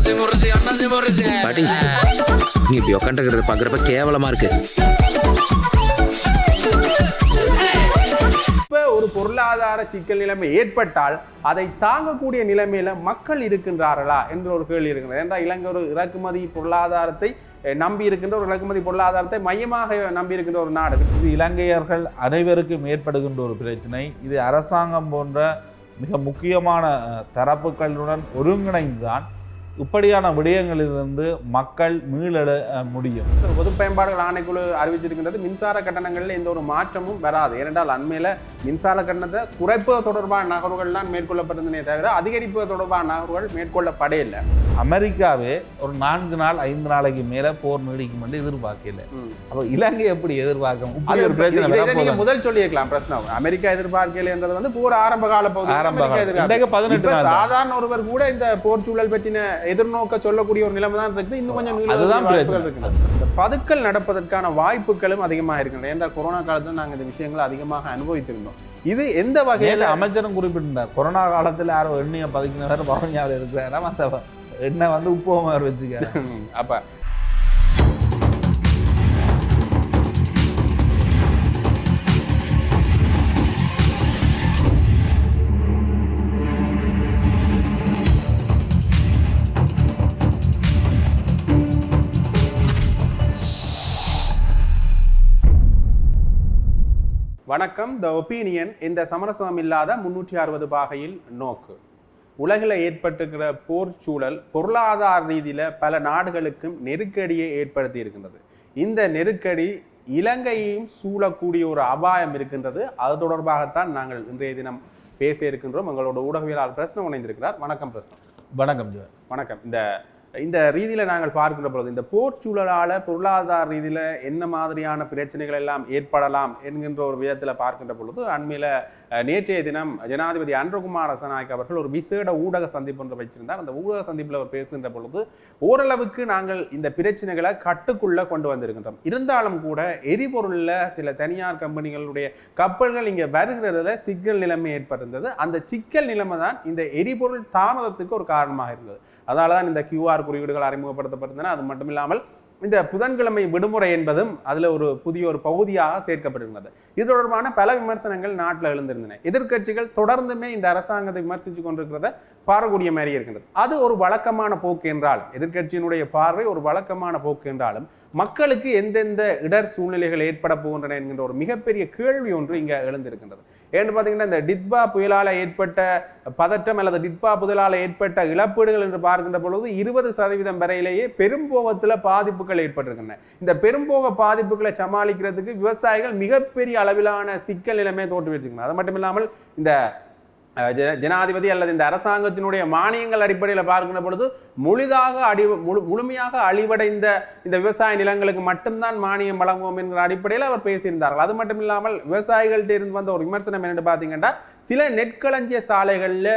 பாட்டி நீ இப்படி உட்காந்துக்கிறத பாக்குறப்ப கேவலமா இருக்கு. இப்ப ஒரு பொருளாதார சிக்கல் நிலைமை ஏற்பட்டால் அதை தாங்கக்கூடிய நிலைமையில மக்கள் இருக்கின்றார்களா என்ற ஒரு கேள்வி இருக்கிறது. ஏன்னா இலங்கை ஒரு இறக்குமதி பொருளாதாரத்தை நம்பி இருக்கின்ற ஒரு இறக்குமதி பொருளாதாரத்தை மையமாக நம்பி இருக்கின்ற ஒரு நாடு. இது இலங்கையர்கள் அனைவருக்கும் ஏற்படுகின்ற ஒரு பிரச்சனை. இது அரசாங்கம் போன்ற மிக முக்கியமான தரப்புகளுடன் ஒருங்கிணைந்துதான் இப்படியான விடயங்களிலிருந்து மக்கள் மீளெழ முடியும். பொது பயன்பாடுகள் ஆணைக்குழு அறிவிச்சிருக்கின்றது மின்சார கட்டணங்களில் எந்த ஒரு மாற்றமும் வராது. ஏனென்றால் அண்மையில மின்சார கட்டணத்தை குறைப்பது தொடர்பான நகர்வுகள்லாம் மேற்கொள்ளப்பட்டதே தவிர அதிகரிப்பது தொடர்பான நகர்வுகள் மேற்கொள்ளப்படையில்லை. அமெரிக்காவே ஒரு 4 நாள் 5 நாளைக்கு மேல போர் நீடிக்கும் என்று எதிர்பார்க்கல. அப்போ இலங்கை எப்படி எதிர்பார்க்கும்? முதல் சொல்லியிருக்கலாம் பிரச்சனை. அமெரிக்கா எதிர்பார்க்கல என்றது வந்து போர் ஆரம்ப கால பகுதி. சாதாரண ஒருவர் கூட இந்த போர் சூழல் பற்றின எதிர்நோக்க சொல்லக்கூடிய ஒரு நிலைமை தான் இருக்குது. இன்னும் கொஞ்சம் பதுக்கல் நடப்பதற்கான வாய்ப்புகளும் அதிகமாக இருக்கின்றன. ஏன்னா கொரோனா காலத்தில் நாங்கள் இந்த விஷயங்களை அதிகமாக அனுபவித்திருந்தோம். இது எந்த வகையில் அமைச்சரும் குறிப்பிட்டிருந்தார். கொரோனா காலத்தில் யாரும் எண்ணெயை பதுக்கினவர் பவனியாவில் இருக்கிறாரா, அந்த எண்ணெய் வந்து உப்புவமாக வச்சுக்க. அப்ப வணக்கம். த ஒப்பீனியன். இந்த சமரசம் இல்லாத 360 பாகையில் நோக்கு. உலகில் ஏற்பட்டிருக்கிற போர் சூழல் பொருளாதார ரீதியில் பல நாடுகளுக்கும் நெருக்கடியை ஏற்படுத்தி இருக்கின்றது. இந்த நெருக்கடி இலங்கையையும் சூழக்கூடிய ஒரு அபாயம் இருக்கின்றது. அது தொடர்பாகத்தான் நாங்கள் இன்றைய தினம் பேச இருக்கின்றோம். எங்களோட ஊடகவியலாளர் பிரச்சனை இணைந்திருக்கிறார். வணக்கம் பிரச்சனை. வணக்கம். வணக்கம். இந்த ரீதியில் நாங்கள் பார்க்கின்ற பொழுது இந்த போர் சூழலால் பொருளாதார ரீதியில் என்ன மாதிரியான பிரச்சனைகள் எல்லாம் ஏற்படலாம் என்கின்ற ஒரு விதத்தில் பார்க்கின்ற பொழுது அண்மையில் நேற்றைய தினம் ஜனாதிபதி அன்றகுமார் ரசநாயக் அவர்கள் ஒரு விசேட ஊடக சந்திப்பு ஒன்று வச்சிருந்தார். அந்த ஊடக சந்திப்பில் அவர் பேசுகின்ற பொழுது ஓரளவுக்கு நாங்கள் இந்த பிரச்சனைகளை கட்டுக்குள்ளே கொண்டு வந்திருக்கின்றோம். இருந்தாலும் கூட எரிபொருளில் சில தனியார் கம்பெனிகளுடைய கப்பல்கள் இங்கே வருகிறதுல சிக்கல் நிலைமை ஏற்பட்டிருந்தது. அந்த சிக்கல் நிலைமை தான் இந்த எரிபொருள் தாமதத்துக்கு ஒரு காரணமாக இருந்தது. அதனால தான் இந்த QR குறியீடுகள் அறிமுகப்படுத்தப்பட்டிருந்தன. அது மட்டும் இல்லாமல் இந்த புதன்கிழமை விடுமுறை என்பதும் அதில் ஒரு புதிய ஒரு பகுதியாக சேர்க்கப்பட்டிருந்தது. இது தொடர்பான பல விமர்சனங்கள் நாட்டில் எழுந்திருந்தன. எதிர்க்கட்சிகள் தொடர்ந்துமே இந்த அரசாங்கத்தை விமர்சித்து கொண்டிருக்கிறத பாரக்கூடிய மாதிரி இருக்கின்றது. அது ஒரு வழக்கமான போக்கு என்றாலும், எதிர்க்கட்சியினுடைய பார்வை ஒரு வழக்கமான போக்கு என்றாலும், மக்களுக்கு எந்தெந்த இடர் சூழ்நிலைகள் ஏற்பட போகின்றன என்கின்ற ஒரு மிகப்பெரிய கேள்வி ஒன்று இங்கே எழுந்திருக்கின்றது. ஏன்னு பார்த்தீங்கன்னா இந்த டிட்பா புயலால் ஏற்பட்ட பதற்றம் அல்லது டிட்பா புயலால் ஏற்பட்ட இழப்பீடுகள் என்று பார்க்கின்ற பொழுது 20% வரையிலேயே பெரும்போகத்தில் பாதிப்புகள் ஏற்பட்டிருக்கின்றன. இந்த பெரும்போக பாதிப்புகளை சமாளிக்கிறதுக்கு விவசாயிகள் மிகப்பெரிய அளவிலான சிக்கல் நிலைமை தோற்றுவிச்சிருக்கிறார். அது மட்டும் இல்லாமல் இந்த ஜனாதிபதி அல்லது இந்த அரசாங்கத்தினுடைய மானியங்கள் அடிப்படையில் பார்க்கின்ற பொழுது முழுமையாக அழிவடைந்த இந்த விவசாய நிலங்களுக்கு மட்டும்தான் மானியம் வழங்குவோம் என்கிற அடிப்படையில் அவர் பேசியிருந்தார்கள். அது மட்டும் இல்லாமல் விவசாயிகள்கிட்ட இருந்து வந்த ஒரு விமர்சனம் என்னென்னு பார்த்தீங்கன்னா, சில நெற்களஞ்சிய சாலைகளில்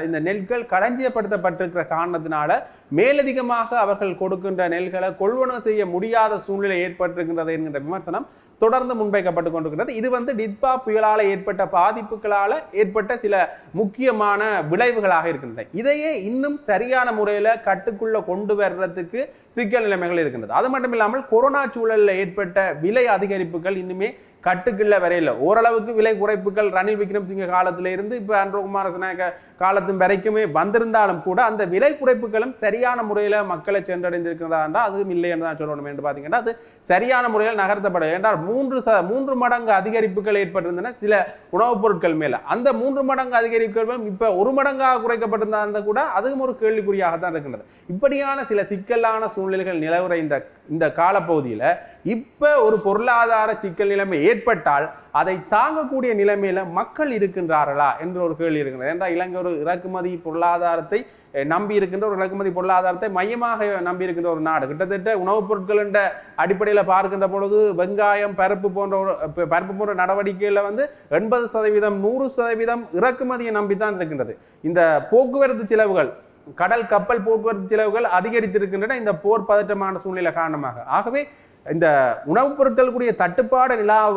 இந்த நெல்கள் களஞ்சியப்படுத்தப்பட்டிருக்கிற காரணத்தினால மேலதிகமாக அவர்கள் கொடுக்கின்ற நெல்களை கொள்வனவு செய்ய முடியாத சூழ்நிலை ஏற்பட்டிருக்கின்றது என்கின்ற விமர்சனம் தொடர்ந்து முன்வைக்கப்பட்டு கொண்டிருக்கிறது. இது வந்து டிட்பா புயலால் ஏற்பட்ட பாதிப்புகளால் ஏற்பட்ட சில முக்கியமான விளைவுகளாக இருக்கின்றன. இதையே இன்னும் சரியான முறையில் கட்டுக்குள்ள கொண்டு வர்றதுக்கு சிக்கல் நிலைமைகள் இருக்கின்றது. அது மட்டும் இல்லாமல் கொரோனா சூழலில் ஏற்பட்ட விலை அதிகரிப்புகள் இன்னுமே கட்டுக்குள்ள வரையில் ஓரளவுக்கு விலை குறைப்புகள் ரணில் விக்ரமசிங்க காலத்தில இருந்து இப்போ அன்றகுமார் ரசநாயக்க காலத்தின் வரைக்குமே வந்திருந்தாலும் கூட அந்த விலை குறைப்புகளும் சரியான முறையில் மக்களை சென்றடைந்திருக்கிறதா என்றால் அதுவும் இல்லை என்று தான் சொல்லணும். என்று பார்த்தீங்கன்னா அது சரியான முறையில் நகர்த்தப்படும். என்றால் 3 மடங்கு அதிகரிப்புகள் ஏற்பட்டிருந்தன சில உணவுப் பொருட்கள் மேல. அந்த 3 மடங்கு அதிகரிப்புகளும் இப்போ 1 மடங்காக குறைக்கப்பட்டிருந்தா கூட அதுவும் ஒரு கேள்விக்குறியாகத்தான் இருக்கின்றது. இப்படியான சில சிக்கலான சூழ்நிலைகள் நிலவுற இந்த காலப்பகுதியில் இப்ப ஒரு பொருளாதார சிக்கல் நிலைமை ஏற்பட்டால் அதை தாங்கக்கூடிய நிலைமையில மக்கள் இருக்கின்றார்களா என்ற ஒரு கேள்வி இருக்கிறது. என்றால் இலங்கை ஒரு இறக்குமதி பொருளாதாரத்தை நம்பி இருக்கின்ற ஒரு இறக்குமதி பொருளாதாரத்தை மையமாக நம்பி இருக்கின்ற ஒரு நாடு. கிட்டத்தட்ட உணவுப் பொருட்கள் என்ற அடிப்படையில் பார்க்கின்ற பொழுது வெங்காயம் பருப்பு போன்ற நடவடிக்கைகளில் வந்து 80% 100% இறக்குமதியை நம்பித்தான் இருக்கின்றது. இந்த போக்குவரத்து செலவுகள், கடல் கப்பல் போக்குவரத்து செலவுகள் அதிகரித்திருக்கின்றன இந்த போர் பதற்றமான சூழ்நிலை காரணமாக. ஆகவே இந்த உணவுப் பொருட்களுக்குரிய தட்டுப்பாடு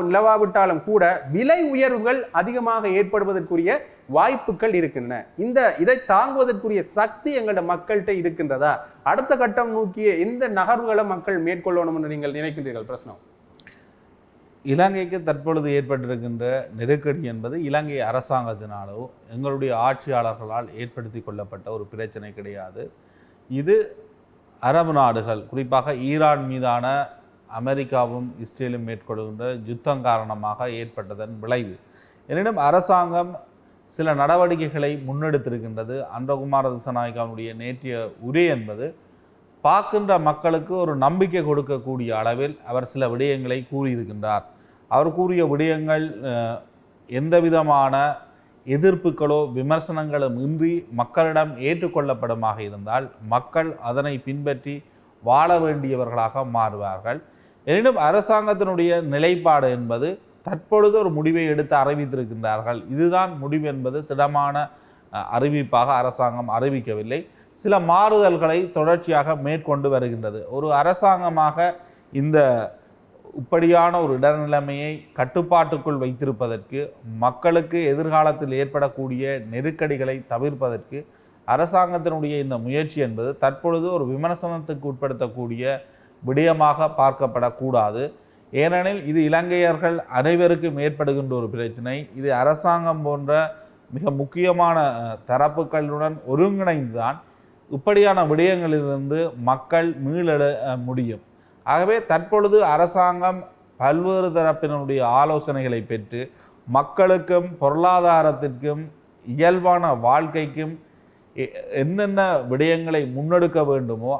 நிலவாவிட்டாலும் கூட விலை உயர்வுகள் அதிகமாக ஏற்படுவதற்குரிய வாய்ப்புகள் இருக்கின்றன. இதை தாங்குவதற்குரிய சக்தி எங்களோட மக்கள்கிட்ட இருக்கின்றதா? அடுத்த கட்டம் நோக்கிய எந்த நகர்வுகளை மக்கள் மேற்கொள்ளணும் என்று நீங்கள் நினைக்கின்றீர்கள்? பிரச்சனை இலங்கைக்கு தற்பொழுது ஏற்பட்டிருக்கின்ற நெருக்கடி என்பது இலங்கை அரசாங்கத்தினாலோ எங்களுடைய ஆட்சியாளர்களால் ஏற்படுத்தி கொள்ளப்பட்ட ஒரு பிரச்சனை கிடையாது. இது அரபு நாடுகள், குறிப்பாக ஈரான் மீதான அமெரிக்காவும் இஸ்ரேலும் மேற்கொள்கின்ற யுத்தம் காரணமாக ஏற்பட்டதன் விளைவு. எனினும் அரசாங்கம் சில நடவடிக்கைகளை முன்னெடுத்திருக்கின்றது. அன்றகுமார திசாநாயக்காவுடைய நேற்றைய உரை என்பது பார்க்கின்ற மக்களுக்கு ஒரு நம்பிக்கை கொடுக்கக்கூடிய அளவில் அவர் சில விடயங்களை கூறியிருக்கின்றார். அவர் கூறிய விடயங்கள் எந்த விதமான எதிர்ப்புகளோ விமர்சனங்களும் இன்றி மக்களிடம் ஏற்றுக்கொள்ளப்படுமாக இருந்தால் மக்கள் அதனை பின்பற்றி வாழ வேண்டியவர்களாக மாறுவார்கள். எனினும் அரசாங்கத்தினுடைய நிலைப்பாடு என்பது தற்பொழுது ஒரு முடிவை எடுத்து அறிவித்திருக்கின்றார்கள். இதுதான் முடிவு என்பது திடமான அறிவிப்பாக அரசாங்கம் அறிவிக்கவில்லை. சில மாறுதல்களை தொடர்ச்சியாக மேற்கொண்டு வருகின்றது. ஒரு அரசாங்கமாக இந்த இப்படியான ஒரு இடர்நிலைமையை கட்டுப்பாட்டுக்குள் வைத்திருப்பதற்கு, மக்களுக்கு எதிர்காலத்தில் ஏற்படக்கூடிய நெருக்கடிகளை தவிர்ப்பதற்கு அரசாங்கத்தினுடைய இந்த முயற்சி என்பது தற்பொழுது ஒரு விமர்சனத்துக்கு உட்படுத்தக்கூடிய விடயமாக பார்க்கப்படக்கூடாது. ஏனெனில் இது இலங்கையர்கள் அனைவருக்கும் ஏற்படுகின்ற ஒரு பிரச்சனை. இது அரசாங்கம் போன்ற மிக முக்கியமான தரப்புகளுடன் ஒருங்கிணைந்துதான் இப்படியான விடயங்களிலிருந்து மக்கள் மீளெழ முடியும். ஆகவே தற்பொழுது அரசாங்கம் பல்வேறு தரப்பினருடைய ஆலோசனைகளை பெற்று மக்களுக்கும் பொருளாதாரத்திற்கும் இயல்பான வாழ்க்கைக்கும் என்னென்ன விடயங்களை முன்னெடுக்க வேண்டுமோ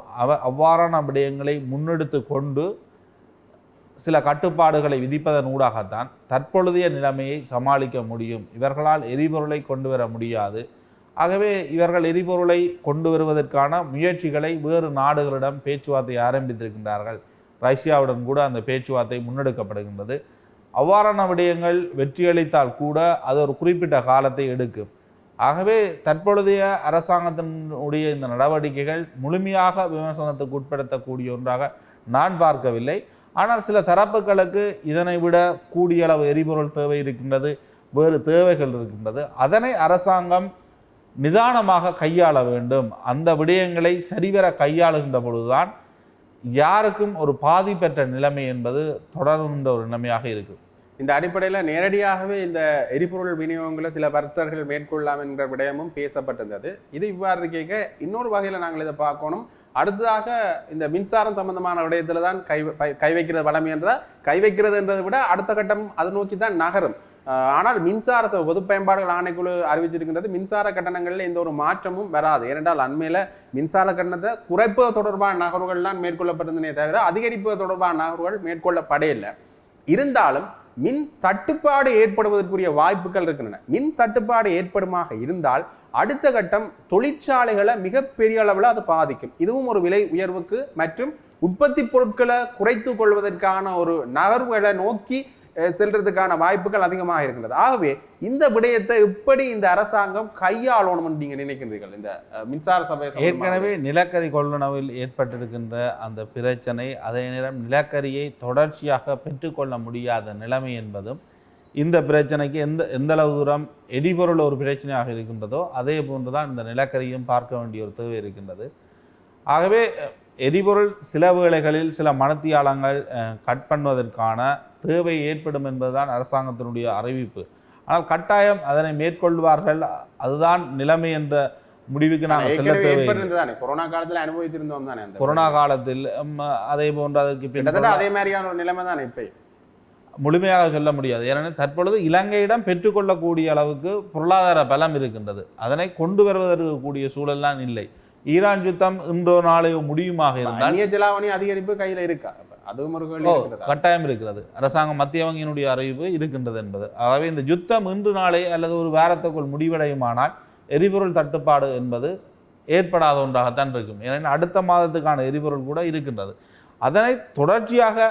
அவ்வாறான விடயங்களை முன்னெடுத்து கொண்டு சில கட்டுப்பாடுகளை விதிப்பதன் ஊடாகத்தான் தற்பொழுதைய நிலைமையை சமாளிக்க முடியும். இவர்களால் எரிபொருளை கொண்டு வர முடியாது. ஆகவே இவர்கள் எரிபொருளை கொண்டு வருவதற்கான முயற்சிகளை வேறு நாடுகளிடம் பேச்சுவார்த்தை ஆரம்பித்திருக்கின்றார்கள். ரஷ்யாவுடன் கூட அந்த பேச்சுவார்த்தை முன்னெடுக்கப்படுகின்றது. அவ்வாறான விடயங்கள் வெற்றியளித்தால் கூட அது ஒரு குறிப்பிட்ட காலத்தை எடுக்கும். ஆகவே தற்பொழுதைய அரசாங்கத்தினுடைய இந்த நடவடிக்கைகள் முழுமையாக விமர்சனத்துக்கு உட்படுத்தக்கூடிய ஒன்றாக நான் பார்க்கவில்லை. ஆனால் சில தரப்புகளுக்கு இதனை விட கூடிய அளவு எரிபொருள் தேவை இருக்கின்றது, வேறு தேவைகள் இருக்கின்றது. அதனை அரசாங்கம் நிதானமாக கையாள வேண்டும். அந்த விடயங்களை சரிவர கையாளுகின்ற பொழுதுதான் யாருக்கும் ஒரு பாதிப்பற்ற நிலைமை என்பது தொடர்கின்ற ஒரு நிலைமையாக இருக்கும். இந்த அடிப்படையில் நேரடியாகவே இந்த எரிபொருள் விநியோகங்களை சில வர்த்தகர்கள் மேற்கொள்ளலாம் என்ற விடயமும் பேசப்பட்டிருந்தது. இது இவ்வாறு கேட்க இன்னொரு வகையில் நாங்கள் இதை பார்க்கணும். அடுத்ததாக இந்த மின்சாரம் சம்பந்தமான விடயத்தில் தான் கை வைக்கிறது வளமை என்றால் கை வைக்கிறது என்றதை விட அடுத்த கட்டம் அதை நோக்கி தான் நகரும். ஆனால் மின்சார பொது பயன்பாடுகள் ஆணைக்குழு அறிவிச்சிருக்கின்றது மின்சார கட்டணங்களில் எந்த ஒரு மாற்றமும் வராது. ஏனென்றால் அண்மையில் மின்சார கட்டணத்தை குறைப்பது தொடர்பான நகர்வுகள்லாம் மேற்கொள்ளப்பட்டிருந்தனே தவிர அதிகரிப்பது தொடர்பான நகர்வுகள் மேற்கொள்ளப்படையில்லை. இருந்தாலும் மின் தட்டுப்பாடு ஏற்படுவதற்குரிய வாய்ப்புகள் இருக்கின்றன. மின் தட்டுப்பாடு ஏற்படுமாக இருந்தால் அடுத்த கட்டம் தொழிற்சாலைகளை மிகப்பெரிய அளவில் அது பாதிக்கும். இதுவும் ஒரு விலை உயர்வுக்கு மற்றும் உற்பத்தி பொருட்களை குறைத்து கொள்வதற்கான ஒரு நகர்வுகளை நோக்கி செல்றதுக்கான வாய்ப்புகள் அதிகமாக இருக்கின்றது. ஆகவே இந்த விடயத்தை எப்படி இந்த அரசாங்கம் கையாளணும் நீங்க நினைக்கின்றீர்கள்? இந்த மின்சார சபை ஏற்கனவே நிலக்கரி கொள்வனவில் ஏற்பட்டிருக்கின்ற அந்த பிரச்சனை, அதே நேரம் நிலக்கரியை தொடர்ச்சியாக பெற்றுக்கொள்ள முடியாத நிலைமை என்பதும் இந்த பிரச்சனைக்கு எந்த அளவு தூரம் எரிபொருள் ஒரு பிரச்சனையாக இருக்கின்றதோ அதே போன்றுதான் இந்த நிலக்கரியும் பார்க்க வேண்டிய ஒரு தேவை இருக்கின்றது. ஆகவே எரிபொருள் சில வேளைகளில் சில மனத்தியாளங்கள் கட் பண்ணுவதற்கான தேவை ஏற்படும் என்பதுதான் அரசாங்கத்தினுடைய அறிவிப்பு. ஆனால் கட்டாயம் அதனை மேற்கொள்வார்கள், அதுதான் நிலைமை என்ற முடிவுக்கு நாங்கள் செல்ல தேவை. கொரோனா காலத்தில் அனுபவித்திருந்தோம் தானே. கொரோனா காலத்தில் அதே போன்று அதற்கு அதே மாதிரியான ஒரு நிலைமை தானே இப்ப முழுமையாக சொல்ல முடியாது. ஏனெனில் தற்பொழுது இலங்கையிடம் பெற்றுக்கொள்ளக்கூடிய அளவுக்கு பொருளாதார பலம் இருக்கின்றது. அதனை கொண்டு வருவதற்கு கூடிய சூழல்லாம் இல்லை. ஈரான் யுத்தம் இன்றோ நாளையோ முடியுமாக இருந்தால் செலாவணி அதிகரிப்பு கையில் இருக்கா? அதுவும் ஒரு கட்டாயம் இருக்கிறது. அரசாங்கம் மத்திய வங்கியினுடைய அறிவிப்பு இருக்கின்றது என்பது. ஆகவே இந்த யுத்தம் இன்று நாளை அல்லது ஒரு வாரத்துக்குள் முடிவடையுமானால் எரிபொருள் தட்டுப்பாடு என்பது ஏற்படாத ஒன்றாகத்தான் இருக்கும். ஏனெனில் அடுத்த மாதத்துக்கான எரிபொருள் கூட இருக்கின்றது. அதனை தொடர்ச்சியாக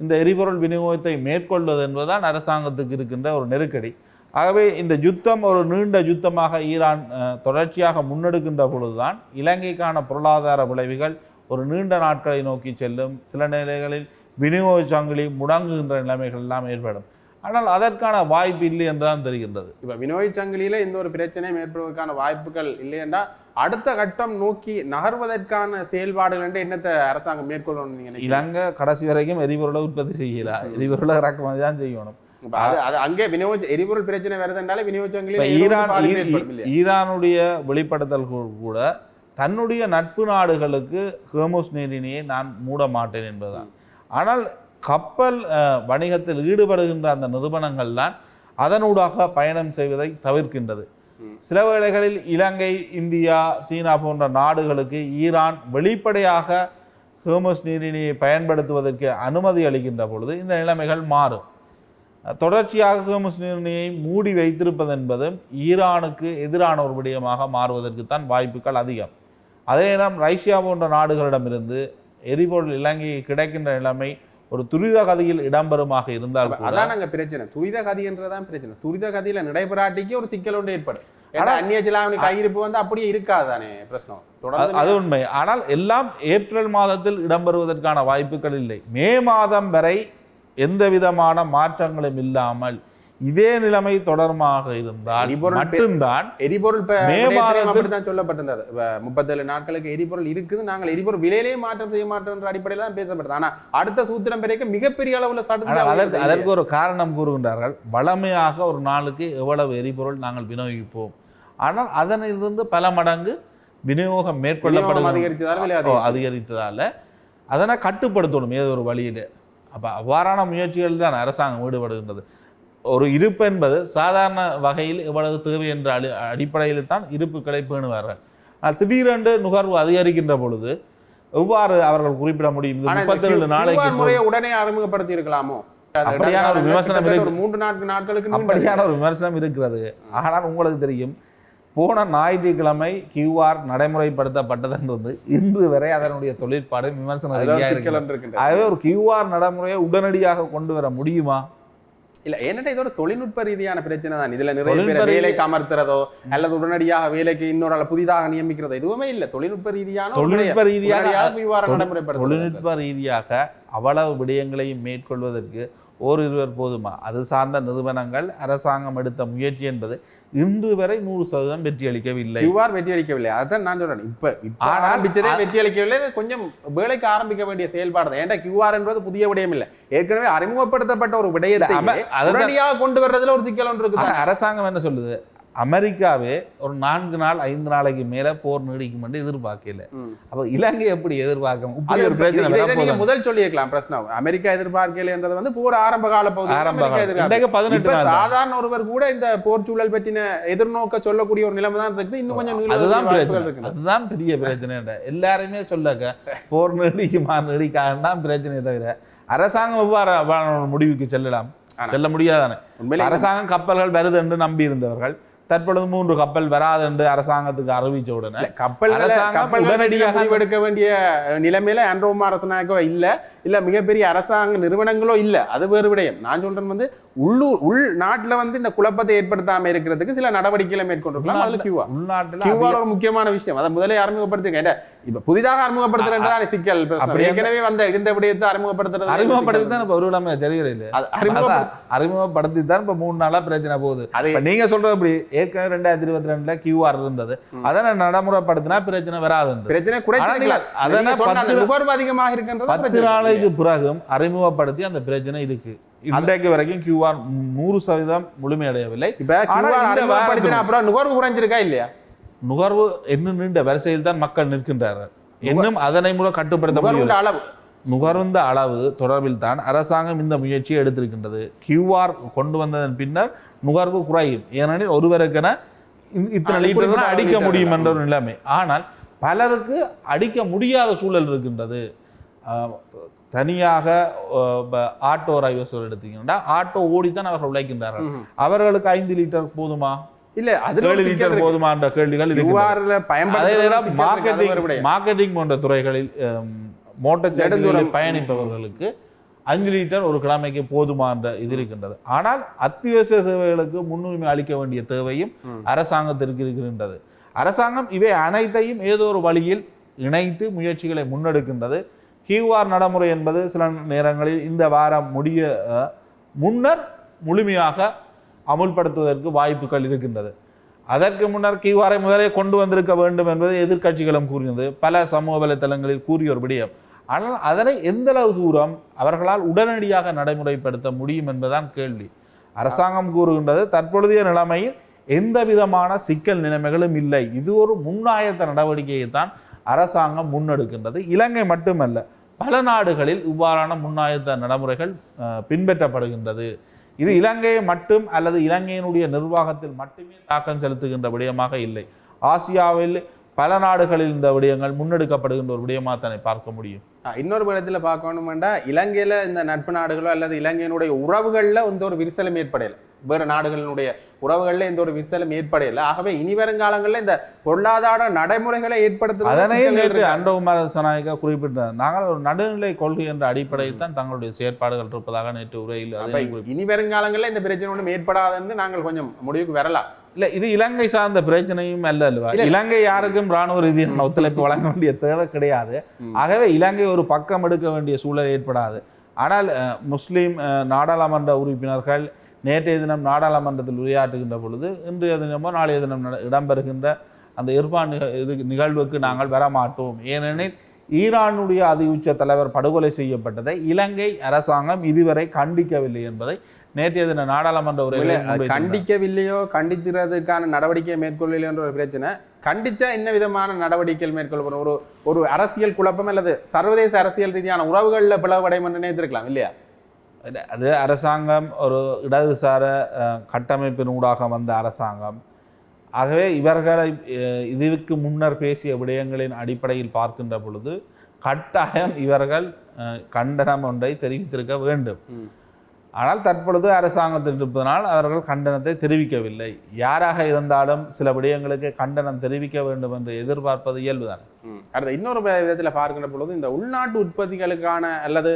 இந்த எரிபொருள் விநியோகத்தை மேற்கொள்வது என்பதுதான் அரசாங்கத்துக்கு இருக்கின்ற ஒரு நெருக்கடி. ஆகவே இந்த யுத்தம் ஒரு நீண்ட யுத்தமாக ஈரான் தொடர்ச்சியாக முன்னெடுக்கின்ற பொழுதுதான் இலங்கைக்கான பொருளாதார விளைவுகள் ஒரு நீண்ட நாட்களை நோக்கி செல்லும். சில நிலைகளில் விநியோக சங்கிலி முடங்குகின்ற நிலைமைகள் எல்லாம் ஏற்படும். ஆனால் அதற்கான வாய்ப்பு இல்லை என்றுதான் தெரிகின்றது. இப்போ விநியோக சங்கிலியில் இந்த ஒரு பிரச்சனையும் ஏற்படுவதற்கான வாய்ப்புகள் இல்லை என்றால் அடுத்த கட்டம் நோக்கி நகர்வதற்கான செயல்பாடுகள் என்று என்னத்தை அரசாங்கம் மேற்கொள்ளணும் நீங்க? இலங்கை கடைசி வரைக்கும் எரிபொருளை உற்பத்தி செய்யலாம், எரிபொருளை இறக்குமதி தான் செய்யணும். அங்கே விநியோக எரிபொருள் பிரச்சனை வருதுனால விநியோக சங்கிலி ஈரானுடைய வெளிப்படுத்தல் கூட தன்னுடைய நட்பு நாடுகளுக்கு ஹோர்முஸ் நீரிணையை நான் மூட மாட்டேன் என்பதுதான். ஆனால் கப்பல் வணிகத்தில் ஈடுபடுகின்ற அந்த நிறுவனங்கள் தான் அதனூடாக பயணம் செய்வதை தவிர்க்கின்றது. சில வேளைகளில் இலங்கை, இந்தியா, சீனா போன்ற நாடுகளுக்கு ஈரான் வெளிப்படையாக ஹோர்முஸ் நீரிணையை பயன்படுத்துவதற்கு அனுமதி அளிக்கின்ற பொழுது இந்த நிலைமைகள் மாறும். தொடர்ச்சியாக ஹோர்முஸ் நீரிணையை மூடி வைத்திருப்பது என்பதும் ஈரானுக்கு எதிரான ஒரு விடயமாக மாறுவதற்குத்தான் வாய்ப்புகள் அதிகம். அதே நேரம் ரஷ்யா போன்ற நாடுகளிடமிருந்து எரிபொருள் இலங்கைக்கு கிடைக்கின்ற நிலைமை ஒரு துரித கதியில் இடம்பெறுமாக இருந்தால் அதான் நாங்கள் பிரச்சனை. துரித கதி என்றதான் பிரச்சனை. துரித கதியில நடைபெறாட்டிக்கு ஒரு சிக்கல் ஒன்று ஏற்படும். அந்நிய செலாவணி கையிருப்பு வந்து அப்படியே இருக்காதானே பிரச்சனை. அது உண்மை. ஆனால் எல்லாம் ஏப்ரல் மாதத்தில் இடம்பெறுவதற்கான வாய்ப்புகள் இல்லை. மே மாதம் வரை எந்த விதமான மாற்றங்களும் இல்லாமல் இதே நிலைமை தொடர்மாக இருந்தால் மட்டும்தான் எரிபொருள் மே மாதத்தில் தான் சொல்லப்பட்டிருந்தது. 37 நாட்களுக்கு எரிபொருள் இருக்குது, நாங்கள் எரிபொருள் விலையிலேயே மாற்றம் செய்ய மாட்டோம் என்ற அடிப்படையில் தான் பேசப்பட்டது. ஆனால் அடுத்த சூத்திரம் பிறகு மிகப்பெரிய அளவில் அதற்கு ஒரு காரணம் கூறுகின்றார்கள். வளமையாக ஒரு நாளுக்கு எவ்வளவு எரிபொருள் நாங்கள் விநியோகிப்போம், ஆனால் அதனிலிருந்து பல மடங்கு விநியோகம் மேற்கொள்ளப்படும் அதிகரித்ததால அதனை கட்டுப்படுத்தணும் ஏதோ ஒரு வழியில். அப்போ அவ்வாறான முயற்சிகள் தான் அரசாங்கம் ஈடுபடுகின்றது. ஒரு இருப்பு என்பது சாதாரண வகையில் எவ்வளவு தேவை என்ற அடிப்படையில் தான் இருப்புகளை பேணுவார்கள். ஆனால் திடீரென்று நுகர்வு அதிகரிக்கின்ற பொழுது எவ்வாறு அவர்கள் குறிப்பிட முடியும்? 37 நாளைக்கு முறையை உடனே அறிமுகப்படுத்தி இருக்கலாமோ? அப்படியான ஒரு விமர்சனம் ஒரு 3-4 நாட்களுக்கு அப்படியான ஒரு விமர்சனம் இருக்கிறது. ஆனால் உங்களுக்கு தெரியும், போன ஞாயிற்றுக்கிழமை கியூஆர் நடைமுறைப்படுத்தப்பட்டதுன்றது இன்று வரை அதனுடைய தொழிற்பாடு விமர்சனம். ஆகவே ஒரு கியூஆர் நடைமுறையை உடனடியாக கொண்டு வர முடியுமா? இல்ல, ஏன்னா இது ஒரு தொழில்நுட்ப ரீதியான பிரச்சனை தான். இதுல நிறைய பேர் வேலைக்கு அமர்த்துறதோ அல்லது உடனடியாக வேலைக்கு இன்னொரு புதிதாக நியமிக்கிறதோ எதுவுமே இல்லை. தொழில்நுட்ப ரீதியாக அவ்வளவு விடயங்களையும் மேற்கொள்வதற்கு ஓரிருவர் போதுமா? அது சார்ந்த நிறுவனங்கள் அரசாங்கம் எடுத்த முயற்சி என்பது இன்று வரை 100% வெற்றி அளிக்கவில்லை. வெற்றி அளிக்கவில்லை. அதான் நான் சொல்றேன். இப்ப ஆரம்பிச்சதே வெற்றி அளிக்கவில்லை. கொஞ்சம் வேலைக்கு ஆரம்பிக்க வேண்டிய செயல்பாடு தான். ஏன்டா கியூஆர் என்பது புதிய விடயம் இல்லை. ஏற்கனவே அறிமுகப்படுத்தப்பட்ட ஒரு விடயத்தை உடனடியாக கொண்டு வர்றதுல ஒரு சிக்கல் ஒன்று இருக்கு. அரசாங்கம் என்ன சொல்லுது? அமெரிக்காவே ஒரு 4 நாள் 5 நாளைக்கு மேல போர் நீடிக்கும் என்று எதிர்பார்க்கல. அப்ப இலங்கை எப்படி எதிர்பார்க்க? முதல் சொல்லியிருக்கலாம் பிரச்சனை. அமெரிக்கா எதிர்பார்க்கல என்றது வந்து போர் ஆரம்ப கால பகுதி. சாதாரண ஒருவர் கூட இந்த போர் சூழல் பற்றின எதிர்நோக்க சொல்லக்கூடிய ஒரு நிலைமை தான் இருக்குது. இன்னும் கொஞ்சம் அதுதான் பெரிய பிரச்சனை. எல்லாருமே சொல்லக்க போர் நீடிக்காதான் பிரச்சனை தவிர அரசாங்கம் எவ்வாறு முடிவுக்கு செல்ல முடியாதானே. அரசாங்கம் கப்பல்கள் வருது என்று நம்பி இருந்தவர்கள் தற்பொழுது 3 கப்பல் வராது என்று அரசாங்கத்துக்கு அறிவிச்ச உடனே கப்பல் உடனடியாக எடுக்க வேண்டிய நிலைமையில ஆண்ட்ரோமா அரசாங்கோ இல்ல மிகப்பெரிய அரசாங்க நிறுவனங்களோ இல்ல. அது வேறு விடயம். நான் சொல்றேன் வந்து உள் நாட்டுல வந்து இந்த குழப்பத்தை ஏற்படுத்தாம இருக்கிறதுக்கு சில நடவடிக்கைகளை மேற்கொண்டிருக்கலாம். அதுல கியூஆர் ஒரு முக்கியமான விஷயம். அதை முதலே அறிமுகப்படுத்திருக்கேன். இப்ப புதிதாக அறிமுகப்படுத்துறேன் சிக்கல். ஏற்கனவே வந்த இந்த விடயத்தை அறிமுகப்படுத்தி தான் ஒரு நிலைமை தெரிகிறது. அறிமுகப்படுத்தி தான் இப்ப 3 நாளா பிரச்சனை போகுது. நீங்க சொல்ற அப்படி ஏற்கனவே 2022 கியூஆர் இருந்தது. அதனை நடைமுறைப்படுத்தினா பிரச்சனை வராது. பிரச்சனை நுகர்வு அதிகமாக இருக்கின்றது. 10 நாளைக்கு பிறகும் அறிமுகப்படுத்தி அந்த பிரச்சனை இருக்கு. இன்றைக்கு வரைக்கும் கியூஆர் 100% முழுமையடையவில்லை. அப்புறம் நுகர்வு குறைஞ்சிருக்கா இல்லையா? நுகர்வு இன்னும் நீண்ட வரிசையில் தான் மக்கள் நிற்கின்றார்கள். இன்னும் அதனை மூலம் கட்டுப்படுத்த முடியும். நுகர்ந்த அளவு தொடர்பில் தான் அரசாங்கம் இந்த முயற்சியை எடுத்திருக்கின்றது. கியூஆர் கொண்டு வந்ததன் பின்னர் நுகர்வு குறையும். ஏனெனில் ஒருவருக்கென இத்தனை லிட்டர் அடிக்க முடியும் என்ற ஒரு நிலைமை. ஆனால் பலருக்கு அடிக்க முடியாத சூழல் இருக்கின்றது. தனியாக ஆட்டோ டிரைவர்ஸ் எடுத்தீங்கன்னா ஆட்டோ ஓடித்தான் அவர்கள் உழைக்கின்றார்கள். அவர்களுக்கு 5 லிட்டர் போதுமா? இல்ல, அது 7 லிட்டர் போதுமா என்ற கேள்விகள் மார்க்கெட்டிங் போன்ற துறைகளில் மோட்டார் சைக்கிளில் பயணிப்பவர்களுக்கு 5 லிட்டர் ஒரு கிழமைக்கு போதுமா என்ற இது இருக்கின்றது. ஆனால் அத்தியாவசிய சேவைகளுக்கு முன்னுரிமை அளிக்க வேண்டிய தேவையும் அரசாங்கத்திற்கு இருக்கின்றது. அரசாங்கம் இவை அனைத்தையும் ஏதோ ஒரு வழியில் இணைத்து முயற்சிகளை முன்னெடுக்கின்றது. கியூஆர் நடைமுறை என்பது சில நேரங்களில் இந்த வாரம் முடிய முன்னர் முழுமையாக அமுல்படுத்துவதற்கு வாய்ப்புகள் இருக்கின்றது. அதற்கு முன்னர் கியூஆரை முதலே கொண்டு வந்திருக்க வேண்டும் என்பது எதிர்க்கட்சிகளும் கூறியது, பல சமூக வலைத்தளங்களில் கூறிய ஒரு விடயம். ஆனால் அதனை எந்தளவு தூரம் அவர்களால் உடனடியாக நடைமுறைப்படுத்த முடியும் என்பதுதான் கேள்வி. அரசாங்கம் கூறுகின்றது தற்பொழுதைய நிலைமையில் எந்த விதமான சிக்கல் நிலைமைகளும் இல்லை, இது ஒரு முன்னாயத்த நடவடிக்கையை தான் அரசாங்கம் முன்னெடுக்கின்றது. இலங்கை மட்டுமல்ல, பல நாடுகளில் இவ்வாறான முன்னாயத்த நடைமுறைகள் பின்பற்றப்படுகின்றது. இது இலங்கையை மட்டும் அல்லது இலங்கையினுடைய நிர்வாகத்தில் மட்டுமே தாக்கம் செலுத்துகின்ற விடயமாக இல்லை. ஆசியாவில் பல நாடுகளில் இந்த விடயங்கள் முன்னெடுக்கப்படுகின்ற ஒரு விடயமாக தானே பார்க்க முடியும். இன்னொரு விடத்தில் பார்க்கணுமெண்டா, இலங்கையில் இந்த நட்பு நாடுகளோ அல்லது இலங்கையினுடைய உறவுகளில் எந்த ஒரு விரிசலும் ஏற்படையில, வேறு நாடுகளினுடைய உறவுகளில் எந்த ஒரு விரிசலும் ஏற்படையில. ஆகவே இனி வருங்காலங்களில் இந்த பொருளாதார நடைமுறைகளை ஏற்படுத்துவது அதனையும் நேற்று அன்றகுமார திசாநாயக்கா குறிப்பிட்டார். நாங்கள் ஒரு நடுநிலை கொள்கை என்ற அடிப்படையில் தான் தங்களுடைய செயற்பாடுகள் இருப்பதாக நேற்று உரையில். இனி வருங்காலங்களில் இந்த பிரச்சனை ஒன்றும் ஏற்படாதுன்னு நாங்கள் கொஞ்சம் முடிவுக்கு வரலாம். இல்லை, இது இலங்கை சார்ந்த பிரச்சனையும் அல்லவா. இலங்கை யாருக்கும் இராணுவ ரீதியான ஒத்துழைப்பு வழங்க வேண்டிய தேவை கிடையாது. ஆகவே இலங்கை ஒரு பக்கம் எடுக்க வேண்டிய சூழல் ஏற்படாது. ஆனால் முஸ்லீம் நாடாளுமன்ற உறுப்பினர்கள் நேற்றைய தினம் நாடாளுமன்றத்தில் உரையாற்றுகின்ற பொழுது இன்றைய தினமோ நாளைய தினம் இடம்பெறுகின்ற அந்த இர்பான் நிகழ்வுக்கு நாங்கள் வரமாட்டோம், ஏனெனில் ஈரானுடைய அதி உச்ச தலைவர் படுகொலை செய்யப்பட்டதை இலங்கை அரசாங்கம் இதுவரை கண்டிக்கவில்லை என்பதை நேற்றைய தின நாடாளுமன்ற உரையில் கண்டிக்கவில்லையோ கண்டிக்கிறதுக்கான நடவடிக்கையை மேற்கொள்ளலையோ என்ற ஒரு பிரச்சனை. கண்டிச்சா என்ன விதமான நடவடிக்கைகள் மேற்கொள்ளப்படும்? ஒரு அரசியல் குழப்பம் அல்லது சர்வதேச அரசியல் ரீதியான உறவுகளில் பிளவடையும் என்று நினைத்திருக்கலாம் இல்லையா? அது அரசாங்கம் ஒரு இடதுசார கட்டமைப்பின் ஊடாக வந்த அரசாங்கம். ஆகவே இவர்களை இதற்கு முன்னர் பேசிய விடயங்களின் அடிப்படையில் பார்க்கின்ற பொழுது கட்டாயம் இவர்கள் கண்டனம் ஒன்றை தெரிவித்திருக்க வேண்டும். ஆனால் தற்பொழுது அரசாங்கத்தில் இருப்பதனால் அவர்கள் கண்டனத்தை தெரிவிக்கவில்லை. யாராக இருந்தாலும் சில விடயங்களுக்கு கண்டனம் தெரிவிக்க வேண்டும் என்று எதிர்பார்ப்பது இயல்புதான். அடுத்த இன்னொரு விதத்தில் பார்க்கின்ற பொழுது இந்த உள்நாட்டு உற்பத்திகளுக்கான அல்லது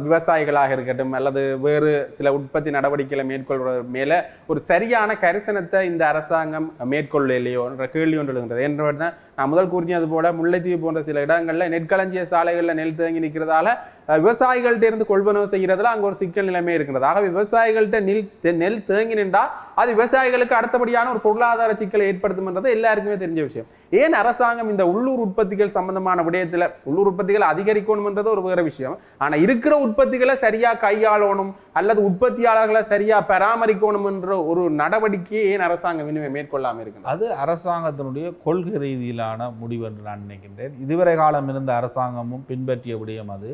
விவசாயிகளாக இருக்கட்டும் அல்லது வேறு சில உற்பத்தி நடவடிக்கைகளை மேற்கொள்வது மேலே ஒரு சரியான கரிசனத்தை இந்த அரசாங்கம் மேற்கொள்ளலையோ என்ற கேள்வி ஒன்று எழுகின்றது. என்றது தான் நான் முதல் கூறியது போல முல்லைத்தீவு போன்ற சில இடங்களில் நெற்களஞ்சிய சாலைகளில் நெல் தேங்கி நிற்கிறதால விவசாயிகள்கிட்ட இருந்து கொள்வனவு செய்கிறதுல அங்கே ஒரு சிக்கல் நிலைமை இருக்கிறது. ஆகவே விவசாயிகள்கிட்ட நெல் தேங்கி நின்றால் அது விவசாயிகளுக்கு அடுத்தபடியான ஒரு பொருளாதார சிக்கலை ஏற்படுத்தும் என்றது எல்லாருக்குமே தெரிஞ்ச விஷயம். ஏன் அரசாங்கம் இந்த உள்ளூர் உற்பத்திகள் சம்பந்தமான விடயத்தில் உள்ளூர் உற்பத்திகளை அதிகரிக்கணும்ன்றது ஒரு வேறு விஷயம். ஆனால் இருக்கிற உற்பத்திகளை சரியாக கையாளணும் அல்லது உற்பத்தியாளர்களை சரியாக பராமரிக்கணும் என்ற ஒரு நடவடிக்கையை ஏன் அரசாங்கம் இனிமே மேற்கொள்ளாமல் இருக்கு? அது அரசாங்கத்தினுடைய கொள்கை ரீதியிலான முடிவு என்று நான் நினைக்கின்றேன். இதுவரை காலம் இருந்த அரசாங்கமும் பின்பற்றிய விடயம் அது.